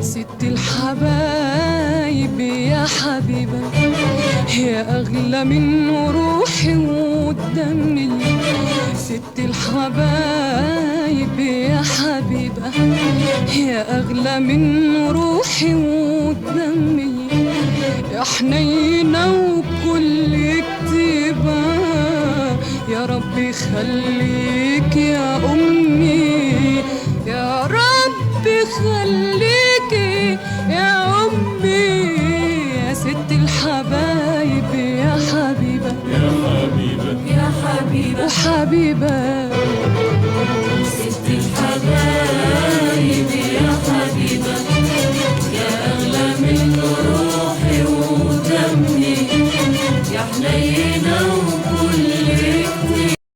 ست الحبايب يا حبيبة، يا أغلى من روحي ودمي. ست الحبايب يا حبيبة، يا أغلى من روحي ودمي. يا حنينة وكل كتيبة، يا ربي خليك يا أمي، يا ربي خليك يا أمي. يا ست الحبايب يا حبيبة، يا حبيبة يا حبيبة وحبيبة. ست الحبايب يا حبيبة، يا أغلى من روحي ودمي. يا حنين